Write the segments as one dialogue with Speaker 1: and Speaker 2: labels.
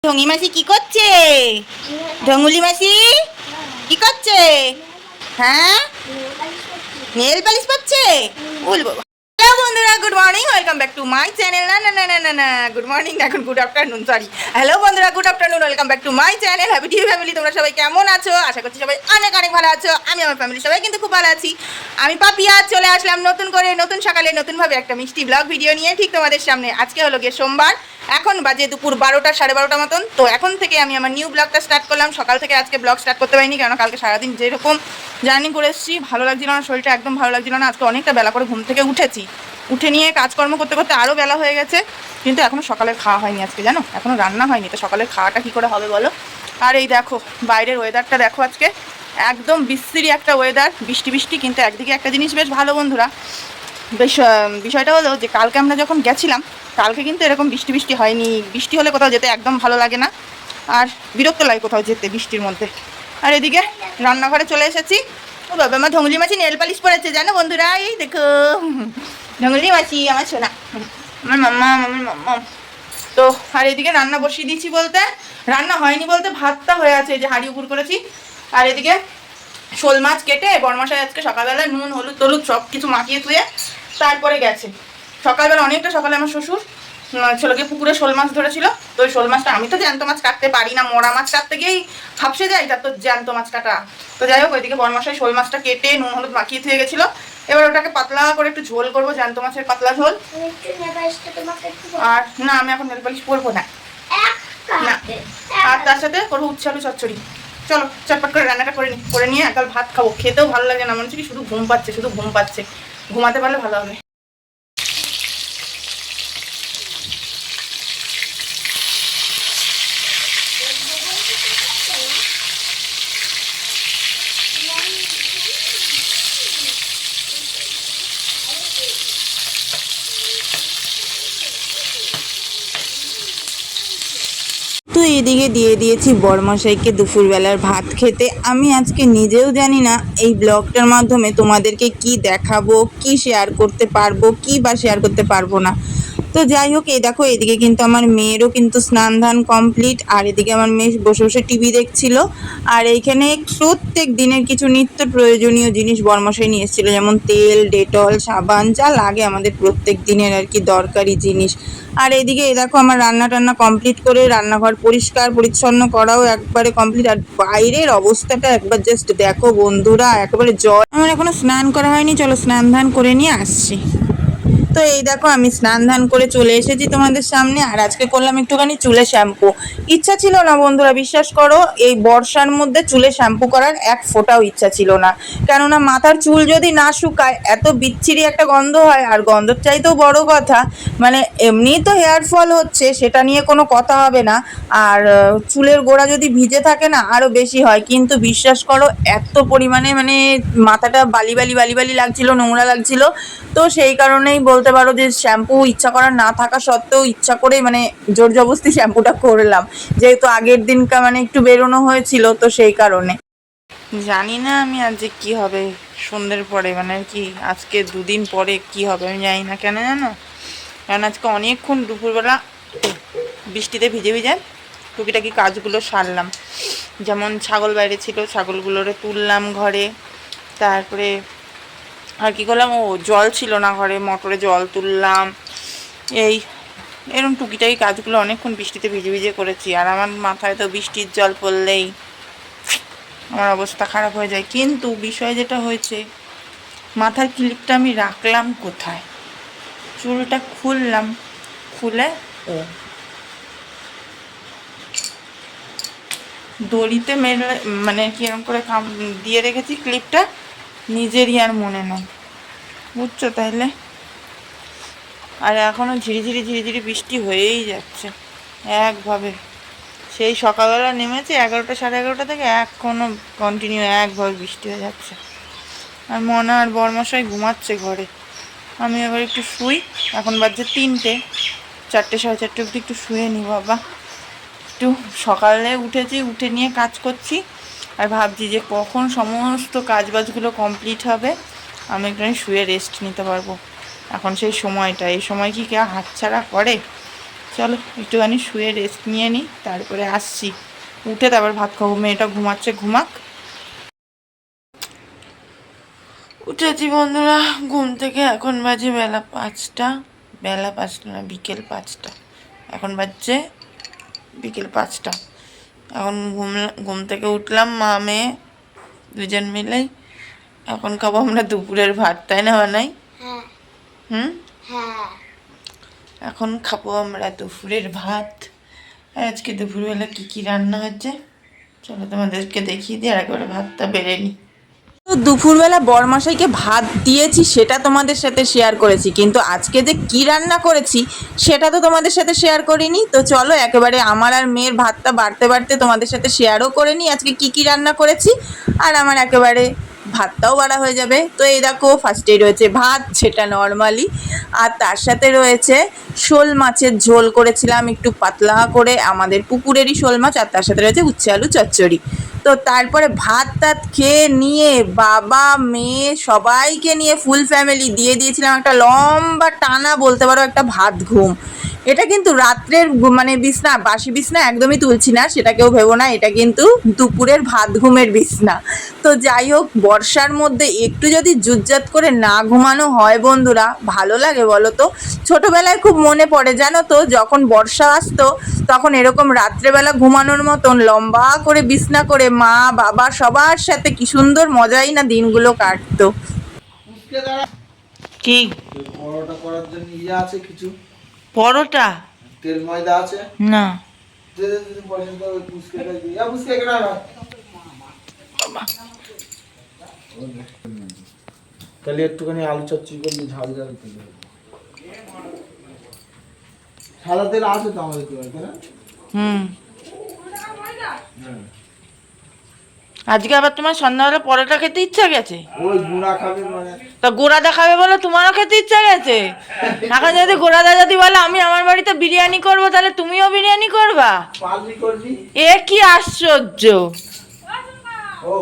Speaker 1: ঢঙ্গি মাসি কি করছে? ঢঙ্গুলি মাসি কি করছে? হ্যাঁ, নেল পালিশ করছে। বলবো। হ্যালো বন্ধুরা, good morning, welcome back to my channel. না না না না না না, গুড মর্নিং এখন গুড আফটারনুন, সরি। হ্যালো বন্ধুরা, good afternoon, welcome back to my channel happy TV family. তোমরা সবাই কেমন আছো? আশা করছি সবাই অনেক অনেক ভালো আছো। আমি আমার ফ্যামিলি সবাই কিন্তু খুব ভালো আছি। আমি পাপিয়া চলে আসলাম নতুন করে, নতুন সকালে নতুনভাবে একটা মিষ্টি ব্লগ ভিডিও নিয়ে ঠিক তোমাদের সামনে। আজকে হলো গিয়ে সোমবার, এখন বাজে দুপুর 12টা 12:30 মতন। তো এখন থেকে আমি আমার নিউ ব্লগটা স্টার্ট করলাম। সকাল থেকে আজকে ব্লগ স্টার্ট করতে পারিনি, কারণ কালকে সারাদিন যেরকম জার্নি করে এসেছি, ভালো লাগছিল না, শরীরটা একদম ভালো লাগছিল না। আজকে অনেকটা বেলা করে ঘুম থেকে উঠেছি, উঠে নিয়ে কাজকর্ম করতে করতে আরও বেলা হয়ে গেছে। কিন্তু এখনও সকালের খাওয়া হয়নি আজকে, জানো, এখনও রান্না হয়নি। তো সকালের খাওয়াটা কী করে হবে বলো? আর এই দেখো বাইরের ওয়েদারটা দেখো, আজকে একদম বিশ্রী একটা ওয়েদার, বৃষ্টি বৃষ্টি। কিন্তু একদিকে একটা জিনিস বেশ ভালো বন্ধুরা, বেশ বিষয়টা হলো যে কালকে আমরা যখন গেছিলাম, কালকে কিন্তু এরকম বৃষ্টি বৃষ্টি হয়নি। বৃষ্টি হলে কোথাও যেতে একদম ভালো লাগে না, আর বিরক্ত লাগে কোথাও যেতে বৃষ্টির মধ্যে। আর এদিকে রান্নাঘরে চলে এসেছি। ও বাবা, আমার ঢঙ্গুলি মাছি নেল পালিশ পরেছে জানো বন্ধুরা, এই দেখো ঢঙ্গুলি মাছি আমার সোনা, আমার মাম্মা, আমার মাম্মা। তো আর এদিকে রান্না বসিয়ে দিয়েছি, বলতে রান্না হয়নি বলতে ভাতটা হয়ে আছে, এই যে হাঁড়ি উপর করেছি। আর এদিকে শোল মাছ কেটে বড়মশাই আজকে সকালবেলা নুন হলুদ টলুদ সব কিছু মাখিয়ে ধুয়ে তারপরে গেছে। সকালবেলা অনেকটা সকালে আমার শ্বশুর ছেলেকে পুকুরে শোল মাছ ধরেছিল। তো ওই শোল মাছটা, আমি তো জ্যান্ত মাছ কাটতে পারি না, মরা মাছ কাটতে গিয়েই হাফসে যাই, তার তো জ্যান্ত মাছ কাটা। তো যাই হোক, ওইদিকে বড়মশাই শোল মাছটা কেটে নুন হলুদ মাখিয়ে ধুয়ে গেছিলো। এবার ওটাকে পাতলা করে একটু ঝোল করবো, জ্যান্ত মাছের পাতলা ঝোল। আর না, আমি এখন নেল পালিশ করবো না, না। আর তার সাথে করবো উচ্ছে আলু চচ্চড়ি। চলো চটপট করে রান্নাটা করে নিয়ে একাল ভাত খাবো। খেতেও ভালো লাগে না, মনে হচ্ছে কি শুধু ঘুম পাচ্ছে, শুধু ঘুম পাচ্ছে। ঘুমাতে পারলে ভালো হবে।
Speaker 2: তো এদিকে দিয়ে দিয়েছি বড়মশাইকে দুপুরবেলার ভাত খেতে। আমি আজকে নিজেও জানি না এই ব্লগটার মাধ্যমে তোমাদেরকে কি দেখাবো, কি শেয়ার করতে পারবো, কি বা শেয়ার করতে পারবো না। তো যাই হোক, এই দেখো এদিকে কিন্তু আমার মেয়েরও কিন্তু স্নান ধান কমপ্লিট, আর এদিকে আমার মেয়ে বসে বসে টিভি দেখছিল। আর এইখানে প্রত্যেক দিনের কিছু নিত্য প্রয়োজনীয় জিনিস বড়মশাই নিয়ে এসেছিলো, যেমন তেল, ডেটল, সাবান, যা লাগে আমাদের প্রত্যেক দিনের আর কি দরকারি জিনিস। আর এদিকে এই দেখো আমার রান্না টান্না কমপ্লিট করে রান্নাঘর পরিষ্কার পরিচ্ছন্ন করাও একবারে কমপ্লিট। আর বাইরের অবস্থাটা একবার জাস্ট দেখো বন্ধুরা, একেবারে জল। আমার এখনো স্নান করা হয়নি, চলো স্নান ধান করে নিয়ে আসছি। তো এই দেখো আমি স্নান ধান করে চলে এসেছি তোমাদের সামনে। আর আজকে করলাম একটুখানি চুলে শ্যাম্পু। ইচ্ছা ছিল না বন্ধুরা, বিশ্বাস করো, এই বর্ষার মধ্যে চুলে শ্যাম্পু করার এক ফোঁটাও ইচ্ছা ছিল না। কেননা মাথার চুল যদি না শুকায় এত বিচ্ছিরি একটা গন্ধ হয়। আর গন্ধর চাইতেও বড় কথা, মানে এমনিই তো হেয়ার ফল হচ্ছে, সেটা নিয়ে কোনো কথা হবে না। আর চুলের গোড়া যদি ভিজে থাকে না, আরও বেশি হয়। কিন্তু বিশ্বাস করো, এত পরিমাণে মানে মাথাটা বালি বালি বালি বালি লাগছিল, নোংরা লাগছিল। তো সেই কারণেই বলতে পারো যে শ্যাম্পু ইচ্ছা করার না থাকা সত্ত্বেও ইচ্ছা করে মানে জোর জবরদস্তি শ্যাম্পুটা করলাম, যেহেতু আগের দিনকা মানে একটু বেরোনো হয়েছিল, তো সেই কারণে। জানি না আমি আজকে কি হবে সন্ধ্যের পরে, মানে কি আজকে দুদিন পরে কি হবে আমি জানি না। কেন জানো? কারণ আজকে অনেকক্ষণ দুপুরবেলা বৃষ্টিতে ভিজে ভিজে টুকিটাকি কাজগুলো সারলাম। যেমন ছাগল বাইরে ছিল, ছাগলগুলোরে তুললাম ঘরে। তারপরে আর কি করলাম, জল ছিল না ঘরে, মোটরে জল তুললাম। এই এরকম টুকিটাকি কাজগুলো অনেকক্ষণ বৃষ্টিতে ভিজে ভিজে করেছি। আর আমার মাথায় তো বৃষ্টির জল পড়লেই আমার অবস্থা খারাপ হয়ে যায়। কিন্তু বিষয় যেটা হয়েছে, মাথার ক্লিপটা আমি রাখলাম কোথায়? চুলটা খুললাম, খুলে দড়িতে মেরে মানে কি এরকম করে দিয়ে রেখেছি ক্লিপটা, নিজেরই আর মনে নেই, বুঝছো তাইলে? আর এখনও ঝিরিঝিরি ঝিরিঝিরি বৃষ্টি হয়েই যাচ্ছে একভাবে। সেই সকালবেলা নেমেছে 11টা 11:30 থেকে এখনও কন্টিনিউ একভাবে বৃষ্টি হয়ে যাচ্ছে। আর মনা আর বড়মশাই ঘুমাচ্ছে ঘরে। আমি এবার একটু শুই, এখন বাজছে 3টে, 4টে 4:30 অবধি একটু শুয়ে নিই বাবা। একটু সকালে উঠেছি, উঠে নিয়ে কাজ করছি। আর ভাবছি যে কখন সমস্ত কাজবাজগুলো কমপ্লিট হবে, আমি একটু শুয়ে রেস্ট নিতে পারবো। এখন সেই সময়টা, এই সময় কি কেউ হাতছাড়া করে?
Speaker 1: চলো একটুখানি শুয়ে রেস্ট নিয়ে নিই, তারপরে আসছি। উঠে তারপর ভাত খাবো। মেয়েটা ঘুমাচ্ছে, ঘুমাক। উঠেছি বন্ধুরা ঘুম থেকে। এখন বাজে বেলা 5টা। বেলা 5টা না, বিকেল 5টা। এখন বাজছে বিকেল 5টা। এখন ঘুম থেকে উঠলাম মা মেয়ে দুজন মিলেই। এখন খাবো আমরা দুপুরের ভাত, তাই না বানাই? হুম, এখন খাবো আমরা দুপুরের ভাত। আর আজকে দুপুরবেলা কি কি রান্না হচ্ছে চলো তোমাদেরকে দেখিয়ে দিই, আর একবারে ভাতটা বেড়ে নিই।
Speaker 2: তো দুপুরবেলা বরমশাইকে ভাত দিয়েছি সেটা তোমাদের সাথে শেয়ার করেছি, কিন্তু আজকে যে কি রান্না করেছি সেটা তো তোমাদের সাথে শেয়ার করিনি। তো চলো একেবারে আমার আর মেয়ের ভাতটা বাড়তে বাড়তে তোমাদের সাথে শেয়ারও করে নিই আজকে কি কি রান্না করেছি, আর আমার একেবারে ভাতটাও বাড়া হয়ে যাবে। তো এই দেখো ফার্স্টেই রয়েছে ভাত, যেটা নর্মালি, আর তার সাথে রয়েছে শোল মাছের ঝোল করেছিলাম একটু পাতলা করে, আমাদের পুকুরেরই শোল মাছ, আর তার সাথে রয়েছে উচ্ছে আলু চচ্চড়ি। তো তারপরে ভাত টাত খেয়ে নিয়ে বাবা মেয়ে সবাইকে নিয়ে ফুল ফ্যামিলি দিয়ে দিয়েছিলাম একটা লম্বা টানা বলতে পারো একটা ভাত ঘুম। এটা কিন্তু রাত্রের মানে বিছনা, বাসি বিছনা একদমই তুলছি না, সেটা কেউ ভেবো না, এটা কিন্তু দুপুরের ভাত ঘুমের বিছনা। তো যাই হোক, বর্ষার মধ্যে একটু যদি জুজ্জাত করে না ঘুমানো হয় বন্ধুরা, ভালো লাগে বলো তো? ছোটোবেলায় খুব মনে পড়ে জানো তো, যখন বর্ষা আসতো তখন এরকম রাত্রেবেলা ঘুমানোর মতন লম্বা করে বিছনা করে মা বাবা সবার সাথে কি সুন্দর মজাই না দিনগুলো কাটতো।
Speaker 1: কি
Speaker 3: পরোটা করার জন্য আছে কিছু?
Speaker 1: পরোটা?
Speaker 3: তেল ময়দা আছে
Speaker 1: না।
Speaker 3: দে দে দে পর্যন্ত ওই পুস্কেটা দিয়া পুস্কে কেন না? তাহলে একটুখানি আলু চচ্চড়ি করলে ঝাল ঝাল তেল হবে। সাদা তেল আছে তো আমাদের বাড়িতে না?
Speaker 1: হুম। আজকে আবার তোমার সন্ধ্যাবেলা পরোটা খেতে ইচ্ছা গেছে?
Speaker 3: ওই গুঁড়া খাবে মানে
Speaker 1: তা গোড়াদা খাবে বলে তোমারও খেতে ইচ্ছা গেছে? এখন যদি গোড়াদা যদি বলে আমি আমার বাড়িতে বিরিয়ানি করবো, তাহলে তুমিও বিরিয়ানি করবা?
Speaker 3: পারলি করবি?
Speaker 1: এ কি আশ্চর্য!
Speaker 3: ও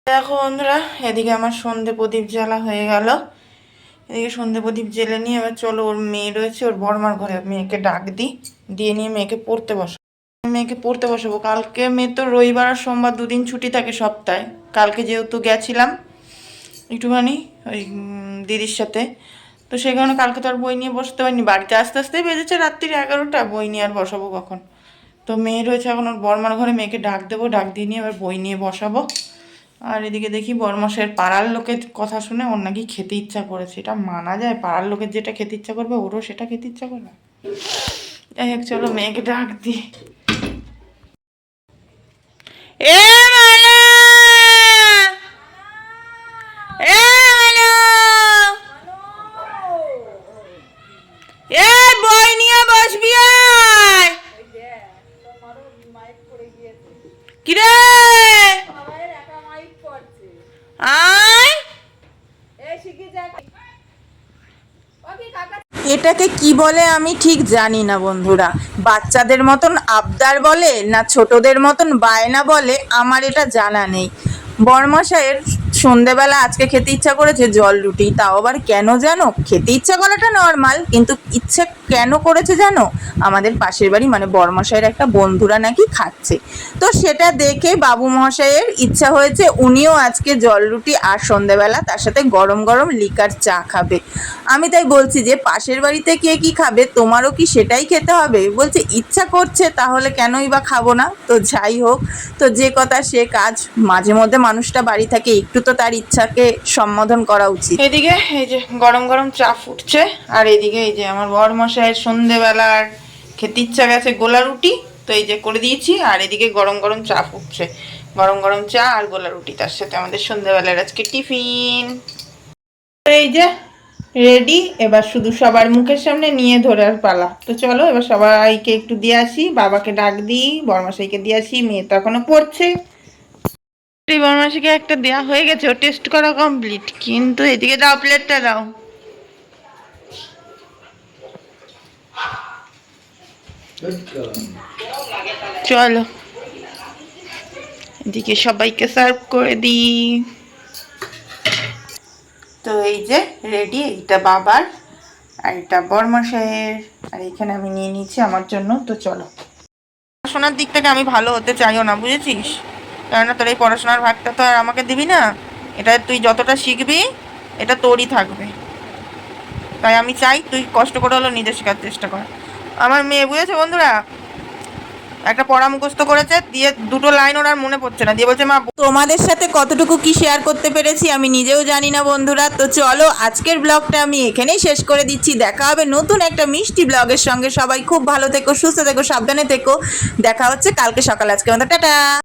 Speaker 1: দেখো বন্ধুরা, এদিকে আমার সন্ধে প্রদীপ জ্বালা হয়ে গেল। এদিকে সন্ধে প্রদীপ জেলে নিয়ে এবার চলো, ওর মেয়ে রয়েছে ওর বড়মার ঘরে, মেয়েকে ডাক দিই, দিয়ে নিয়ে মেয়েকে পড়তে বসাবো। মেয়েকে পড়তে বসাবো। কালকে মেয়ে তো রবিবার আর সোমবার দুদিন ছুটি থাকে সপ্তাহে। কালকে যেহেতু গেছিলাম একটুখানি ওই দিদির সাথে, তো সেই কারণে কালকে তো আর বই নিয়ে বসতে পারিনি। বাড়িতে আস্তে আস্তেই বেজেছে রাত্রির 11টা, বই নিয়ে আর বসাবো কখন? তো মেয়ে রয়েছে এখন ওর বড়মার ঘরে, মেয়েকে ডাক দেবো, ডাক দিয়ে নিয়ে এবার বই নিয়ে বসাবো। আর এদিকে দেখি বড়মশাইয়ের পাড়ার লোকের কথা শুনে ওর নাকি খেতে ইচ্ছা করেছে। এটা মানা যায়? পাড়ার লোকের যেটা খেতে ইচ্ছা করবে ওরও সেটা খেতে ইচ্ছা করবে? যাই হোক চলো মেয়েকে ডাক দিই। এ মালা, এ মালা, এ বই নিয়ে বসবি আয়। কিরে আয়।
Speaker 2: এটাকে কি বলে আমি ঠিক জানি না বন্ধুরা, বাচ্চাদের মতন আবদার বলে না ছোটদের মতন বায়না বলে আমার এটা জানা নেই। বরমশাইয়ের সন্ধেবেলা আজকে খেতে ইচ্ছা করেছে জল রুটি, তাও আবার কেন জানো? খেতে ইচ্ছা করাটা নর্মাল, কিন্তু ইচ্ছে কেন করেছে জানো? আমাদের পাশের বাড়ি মানে বরমশাইয়ের একটা বন্ধুরা নাকি খাচ্ছে, তো সেটা দেখে বাবু মহাশয়ের ইচ্ছা হয়েছে উনিও আজকে জল রুটি আর সন্ধেবেলা তার সাথে গরম গরম লিকার চা খাবে। আমি তাই বলছি যে পাশের বাড়িতে কে কি খাবে, তোমারও কি সেটাই খেতে হবে? বলছে ইচ্ছা করছে, তাহলে কেনই বা খাবো না? তো যাই হোক, তো যে কথা সে কাজ, মাঝে মধ্যে মানুষটা বাড়ি থাকে, একটু তো তার ইচ্ছাকে সম্বোধন করা উচিত।
Speaker 1: এদিকে এই যে গরম গরম চা ফুটছে, আর এদিকে এই যে আমার বরমশাইয়ের সন্ধেবেলার খেতে ইচ্ছা গেছে গোলা রুটি, তো এই যে করে দিয়েছি। আর এদিকে গরম গরম চা ফুটছে, গরম গরম চা আর গোলা রুটি, তার সাথে আমাদের সন্ধেবেলার আজকে টিফিন। এই যে রেডি, এবার শুধু সবার মুখের সামনে নিয়ে ধরার পালা। তো চলো এবার সবাইকে একটু দিয়ে আসি, বাবাকে ডাক দিই, বরমশাইকে দিয়ে আসি, মেয়ে তো এখনো পড়ছে। বরমাসিকে একটা দেয়া হয়ে গেছে, ও টেস্ট করা কমপ্লিট, কিন্তু এদিকে দাও প্লেটটা দাও। চলো এদিকে সবাইকে সার্ভ করে দিই। তো এই যে রেডি, এইটা বাবার আর এটা বরমশাইয়ের, আর এখানে আমি নিয়ে নিচ্ছি আমার জন্য। তো চলো, পড়াশোনার দিক থেকে আমি ভালো হতে চাইও না, বুঝেছিস? কেননা তোর এই পড়াশোনার ভাগটা তো আর আমাকে দিবি না, এটা তুই যতটা শিখবি এটা তোরই থাকবে। তাই আমি চাই তুই কষ্ট করে হলেও নিজে শেখার চেষ্টা কর। আমার মেয়ে, বুঝেছো বন্ধুরা, একটা পড়া মুখস্থ করেছে, দিয়ে দুটো লাইন ওর আর মনে পড়ছে না, দিয়ে বলছে মা।
Speaker 2: তোমাদের সাথে কতটুকু কি শেয়ার করতে পেরেছি আমি নিজেও জানি না বন্ধুরা। তো চলো আজকের ব্লগটা আমি এখানেই শেষ করে দিচ্ছি। দেখা হবে নতুন একটা মিষ্টি ব্লগের সঙ্গে। সবাই খুব ভালো থেকো, সুস্থ থেকো, সাবধানে থেকো। দেখা হচ্ছে কালকে সকালে। আজকে আমাদের টাটা।